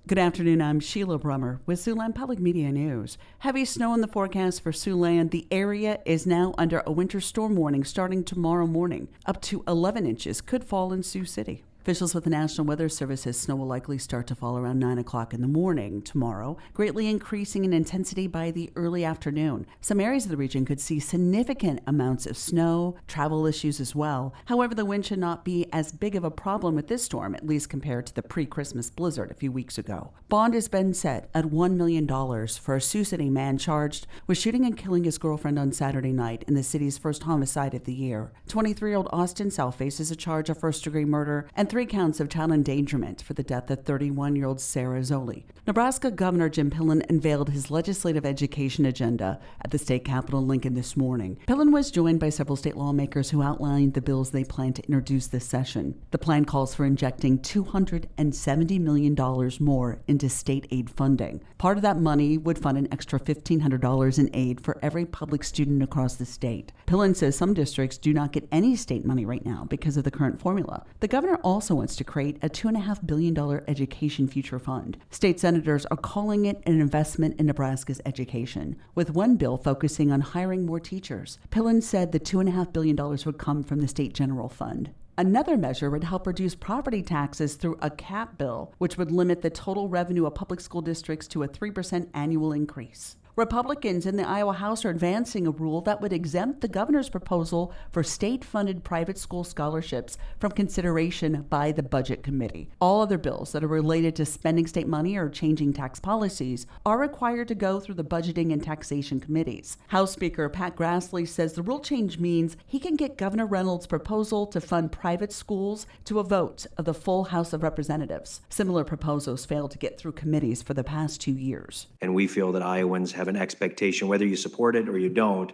Good afternoon, I'm Sheila Brummer with Siouxland Public Media News. Heavy snow in the forecast for Siouxland. The area is now under a winter storm warning starting tomorrow morning. Up to 11 inches could fall in Sioux City. Officials with the National Weather Service says snow will likely start to fall around 9 o'clock in the morning tomorrow, greatly increasing in intensity by the early afternoon. Some areas of the region could see significant amounts of snow, travel issues as well. However, the wind should not be as big of a problem with this storm, at least compared to the pre-Christmas blizzard a few weeks ago. Bond has been set at $1 million for a Sioux City man charged with shooting and killing his girlfriend on Saturday night in the city's first homicide of the year. 23-year-old Austin South faces a charge of first-degree murder and 3 counts of child endangerment for the death of 31-year-old Sarah Zoli. Nebraska Governor Jim Pillen unveiled his legislative education agenda at the state capitol in Lincoln this morning. Pillen was joined by several state lawmakers who outlined the bills they plan to introduce this session. The plan calls for injecting $270 million more into state aid funding. Part of that money would fund an extra $1,500 in aid for every public student across the state. Pillen says some districts do not get any state money right now because of the current formula. The governor also wants to create a $2.5 billion education future fund. State senators are calling it an investment in Nebraska's education, with one bill focusing on hiring more teachers. Pillen said the $2.5 billion would come from the state general fund. Another measure would help reduce property taxes through a cap bill, which would limit the total revenue of public school districts to a 3% annual increase. Republicans in the Iowa House are advancing a rule that would exempt the governor's proposal for state-funded private school scholarships from consideration by the Budget Committee. All other bills that are related to spending state money or changing tax policies are required to go through the budgeting and taxation committees. House Speaker Pat Grassley says the rule change means he can get Governor Reynolds' proposal to fund private schools to a vote of the full House of Representatives. Similar proposals failed to get through committees for the past 2 years. And we feel that Iowans have an expectation, whether you support it or you don't,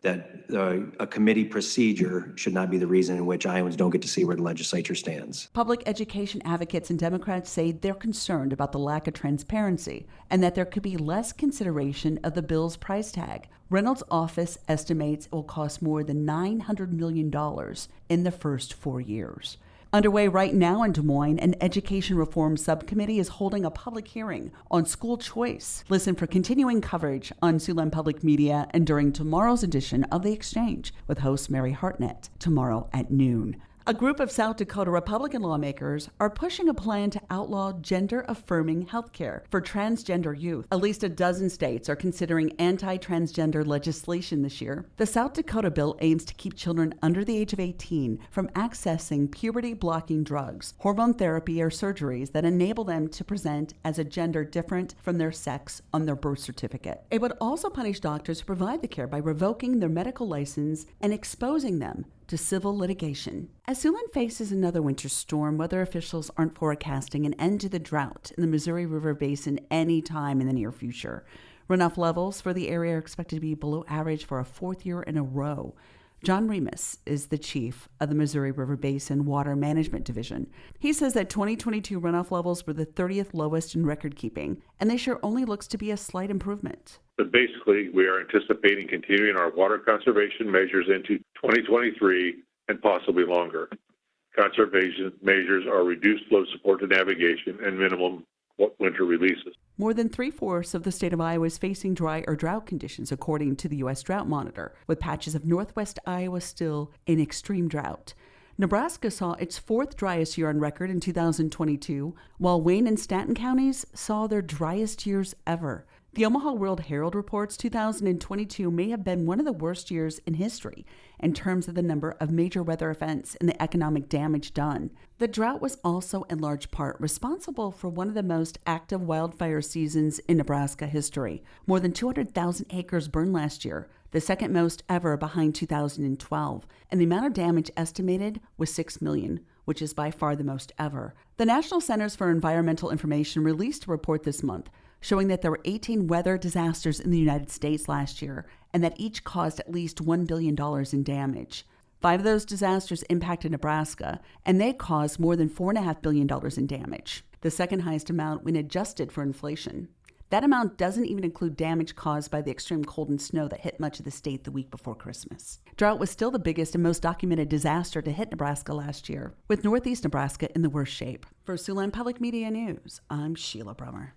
that a committee procedure should not be the reason in which Iowans don't get to see where the legislature stands. Public education advocates and Democrats say they're concerned about the lack of transparency and that there could be less consideration of the bill's price tag. Reynolds' office estimates it will cost more than $900 million in the first 4 years. Underway right now in Des Moines, an education reform subcommittee is holding a public hearing on school choice. Listen for continuing coverage on Siouxland Public Media and during tomorrow's edition of The Exchange with host Mary Hartnett tomorrow at noon. A group of South Dakota Republican lawmakers are pushing a plan to outlaw gender-affirming health care for transgender youth. At least a dozen states are considering anti-transgender legislation this year. The South Dakota bill aims to keep children under the age of 18 from accessing puberty-blocking drugs, hormone therapy, or surgeries that enable them to present as a gender different from their sex on their birth certificate. It would also punish doctors who provide the care by revoking their medical license and exposing them to civil litigation. As Siouxland faces another winter storm, weather officials aren't forecasting an end to the drought in the Missouri River Basin anytime in the near future. Runoff levels for the area are expected to be below average for a 4th year in a row. John Remus is the chief of the Missouri River Basin Water Management Division. He says that 2022 runoff levels were the 30th lowest in record keeping, and this year only looks to be a slight improvement. But basically, we are anticipating continuing our water conservation measures into 2023 and possibly longer. Conservation measures are reduced flow support to navigation and minimum winter releases. More than 3/4 of the state of Iowa is facing dry or drought conditions, according to the U.S. Drought Monitor, with patches of northwest Iowa still in extreme drought. Nebraska saw its 4th driest year on record in 2022, while Wayne and Stanton counties saw their driest years ever. The Omaha World Herald reports 2022 may have been one of the worst years in history in terms of the number of major weather events and the economic damage done. The drought was also in large part responsible for one of the most active wildfire seasons in Nebraska history. More than 200,000 acres burned last year, the second most ever behind 2012, and the amount of damage estimated was $6 million, which is by far the most ever. The National Centers for Environmental Information released a report this month showing that there were 18 weather disasters in the United States last year, and that each caused at least $1 billion in damage. 5 of those disasters impacted Nebraska, and they caused more than $4.5 billion in damage, the second highest amount when adjusted for inflation. That amount doesn't even include damage caused by the extreme cold and snow that hit much of the state the week before Christmas. Drought was still the biggest and most documented disaster to hit Nebraska last year, with northeast Nebraska in the worst shape. For Siouxland Public Media News, I'm Sheila Brummer.